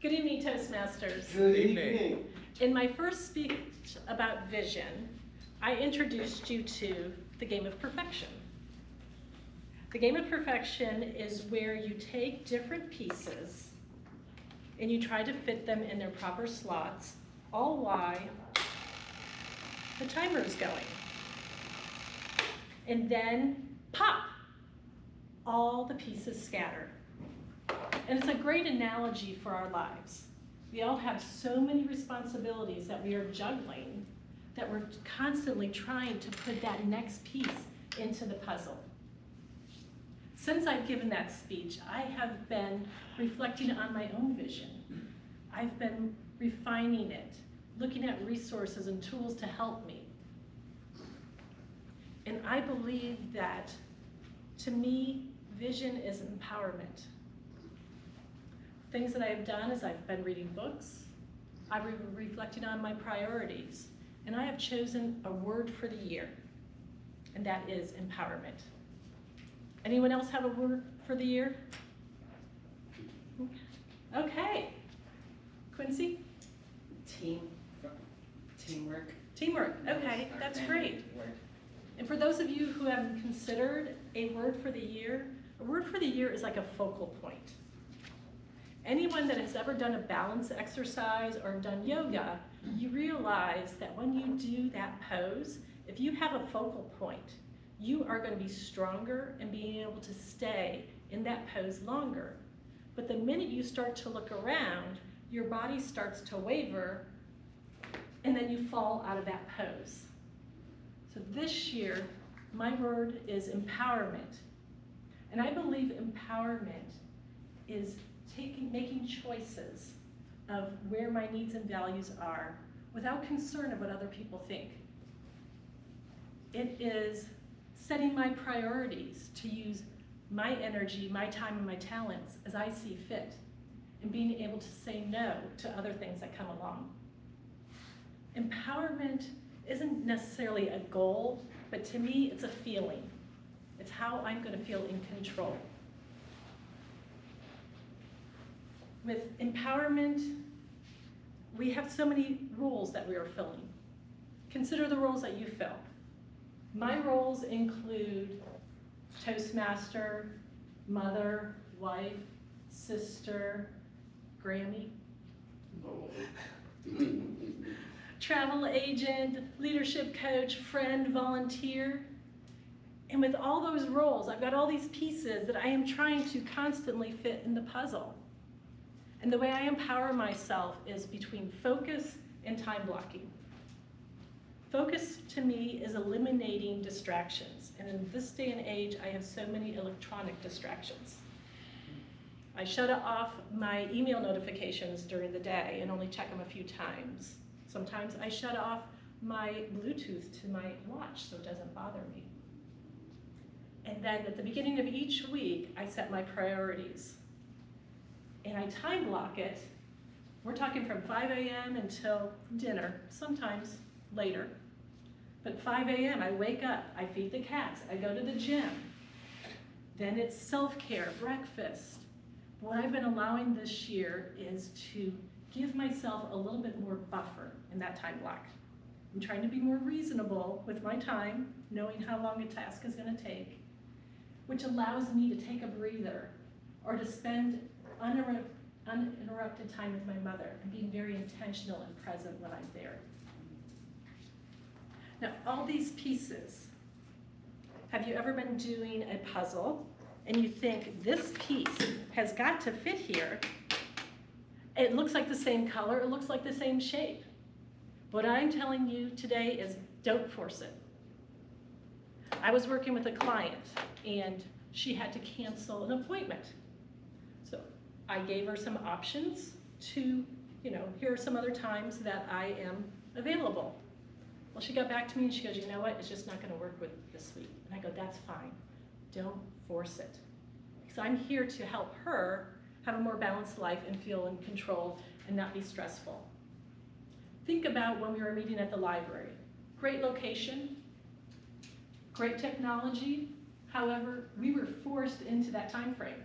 Good evening, Toastmasters. Good evening. In my first speech about vision, I introduced you to the game of perfection. The game of perfection is where you take different pieces and you try to fit them in their proper slots, all while the timer is going. And then pop, all the pieces scatter. And it's a great analogy for our lives. We all have so many responsibilities that we are juggling that we're constantly trying to put that next piece into the puzzle. Since I've given that speech, I have been reflecting on my own vision. I've been refining it, looking at resources and tools to help me. And I believe that, to me, vision is empowerment. Things that I've done is I've been reading books, I've been reflecting on my priorities, and I have chosen a word for the year, and that is empowerment. Anyone else have a word for the year? Okay. Quincy? Teamwork. Teamwork, okay, that's great. And for those of you who haven't considered a word for the year, a word for the year is like a focal point. Anyone that has ever done a balance exercise or done yoga, you realize that when you do that pose, if you have a focal point, you are going to be stronger and being able to stay in that pose longer. But the minute you start to look around, your body starts to waver, and then you fall out of that pose. So this year, my word is empowerment. And I believe empowerment is making choices of where my needs and values are without concern of what other people think. It is setting my priorities to use my energy, my time, and my talents as I see fit, and being able to say no to other things that come along. Empowerment isn't necessarily a goal, but to me, it's a feeling. It's how I'm going to feel in control. With empowerment, we have so many roles that we are filling. Consider the roles that you fill. My roles include Toastmaster, mother, wife, sister, Grammy, travel agent, leadership coach, friend, volunteer. And with all those roles, I've got all these pieces that I am trying to constantly fit in the puzzle. And the way I empower myself is between focus and time blocking. Focus, to me, is eliminating distractions. And in this day and age, I have so many electronic distractions. I shut off my email notifications during the day and only check them a few times. Sometimes I shut off my Bluetooth to my watch so it doesn't bother me. And then at the beginning of each week, I set my priorities. And I time block it. We're talking from 5 a.m. until dinner, sometimes later. But 5 a.m. I wake up, I feed the cats, I go to the gym. Then it's self-care, breakfast. What I've been allowing this year is to give myself a little bit more buffer in that time block. I'm trying to be more reasonable with my time, knowing how long a task is going to take, which allows me to take a breather or to spend uninterrupted time with my mother and being very intentional and present when I'm there. Now, all these pieces, have you ever been doing a puzzle and you think this piece has got to fit here? It looks like the same color, it looks like the same shape. What I'm telling you today is don't force it. I was working with a client and she had to cancel an appointment. So I gave her some options to, here are some other times that I am available. Well, she got back to me and she goes, you know what, it's just not going to work with this week. And I go, that's fine. Don't force it. Because I'm here to help her have a more balanced life and feel in control and not be stressful. Think about when we were meeting at the library. Great location, great technology. However, we were forced into that time frame.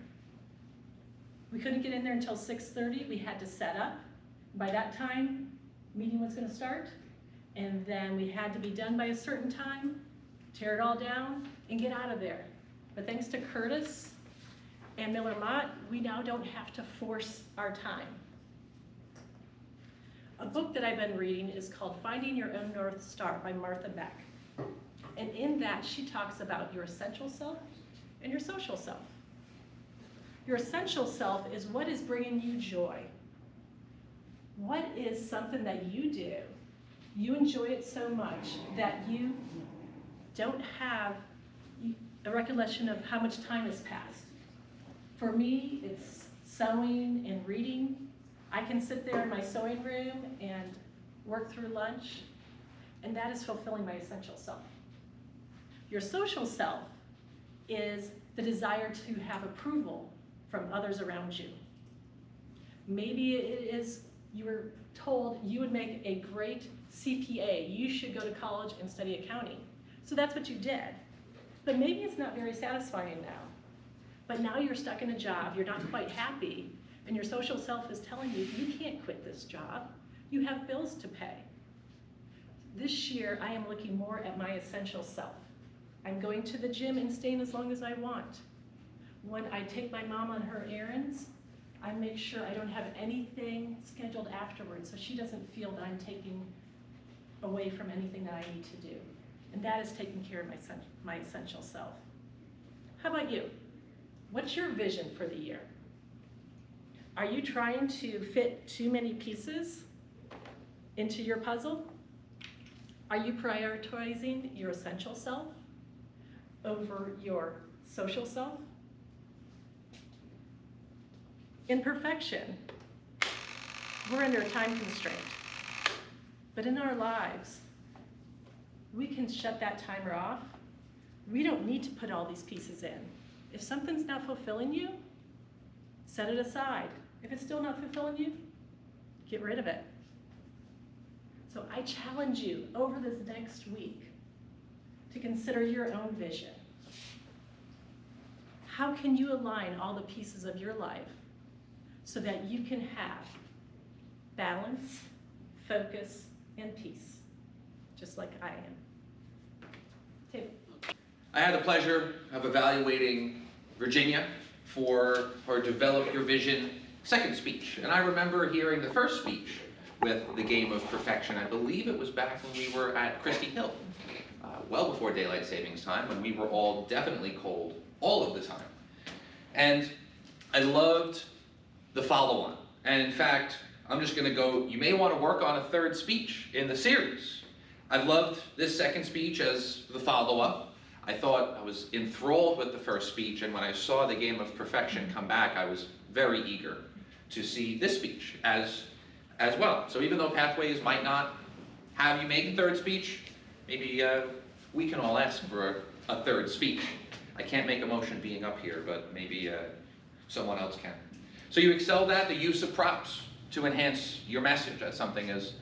We couldn't get in there until 6:30. We had to set up. By that time, meeting was going to start, and then we had to be done by a certain time, tear it all down, and get out of there. But thanks to Curtis and Miller-Motte, we now don't have to force our time. A book that I've been reading is called Finding Your Own North Star by Martha Beck. And in that, she talks about your essential self and your social self. Your essential self is what is bringing you joy. What is something that you do, you enjoy it so much that you don't have a recollection of how much time has passed. For me, it's sewing and reading. I can sit there in my sewing room and work through lunch, and that is fulfilling my essential self. Your social self is the desire to have approval from others around you. Maybe it is you were told you would make a great CPA, you should go to college and study accounting. So that's what you did. But maybe it's not very satisfying now. But now you're stuck in a job, you're not quite happy, and your social self is telling you, you can't quit this job. You have bills to pay. This year, I am looking more at my essential self. I'm going to the gym and staying as long as I want. When I take my mom on her errands, I make sure I don't have anything scheduled afterwards so she doesn't feel that I'm taking away from anything that I need to do. And that is taking care of my essential self. How about you? What's your vision for the year? Are you trying to fit too many pieces into your puzzle? Are you prioritizing your essential self over your social self? In perfection, we're under a time constraint. But in our lives, we can shut that timer off. We don't need to put all these pieces in. If something's not fulfilling you, set it aside. If it's still not fulfilling you, get rid of it. So I challenge you over this next week to consider your own vision. How can you align all the pieces of your life so that you can have balance, focus, and peace, just like I am? Tim. I had the pleasure of evaluating Virginia for her Develop Your Vision second speech. And I remember hearing the first speech with the game of perfection. I believe it was back when we were at Christie Hill, well before daylight savings time, when we were all definitely cold all of the time. And I loved the follow-on. And in fact, I'm just going to go, you may want to work on a third speech in the series. I loved this second speech as the follow-up. I thought I was enthralled with the first speech, and when I saw the game of perfection come back, I was very eager to see this speech as well. So even though Pathways might not have you make a third speech, maybe we can all ask for a third speech. I can't make a motion being up here, but maybe someone else can. So you excelled at the use of props to enhance your message. That's something as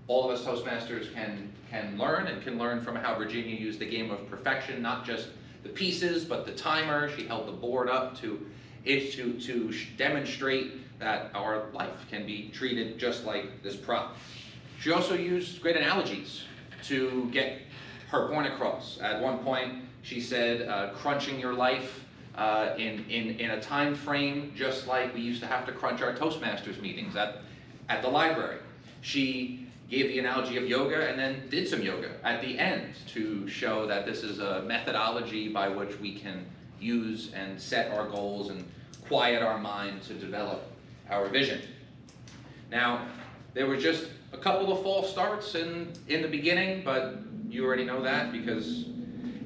all of us Toastmasters can learn, and can learn from how Virginia used the game of perfection, not just the pieces, but the timer. She held the board up to demonstrate that our life can be treated just like this prop. She also used great analogies to get her point across. At one point, she said, crunching your life in a time frame just like we used to have to crunch our Toastmasters meetings at the library. She gave the analogy of yoga and then did some yoga at the end to show that this is a methodology by which we can use and set our goals and quiet our mind to develop our vision. Now, there were just a couple of false starts in the beginning, but you already know that because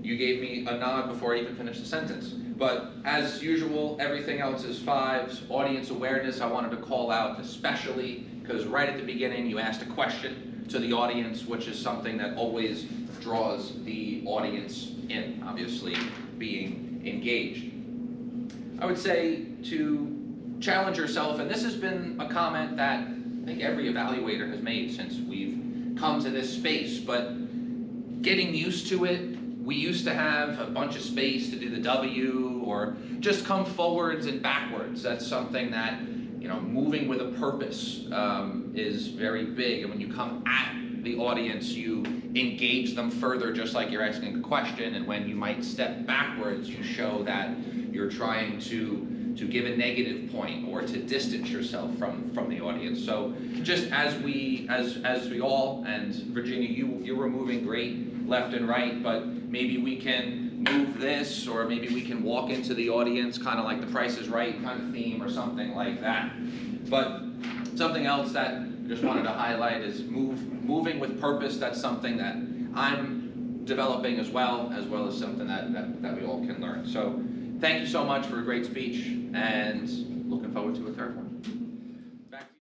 you gave me a nod before I even finished the sentence. But as usual, everything else is fives. Audience awareness, I wanted to call out especially because right at the beginning you asked a question to the audience, which is something that always draws the audience in, obviously being engaged. I would say to challenge yourself, and this has been a comment that I think every evaluator has made since we've come to this space, but getting used to it we used to have a bunch of space to do the W or just come forwards and backwards. That's something that, you know, moving with a purpose is very big. And when you come at the audience, you engage them further, just like you're asking a question. And when you might step backwards, you show that you're trying to give a negative point or to distance yourself from the audience. So just as we all, and Virginia, you were moving great left and right, but maybe we can move this, or maybe we can walk into the audience, kind of like the Price is Right kind of theme or something like that. But something else that I just wanted to highlight is moving with purpose. That's something that I'm developing as well as something that we all can learn. So thank you so much for a great speech, and looking forward to a third one.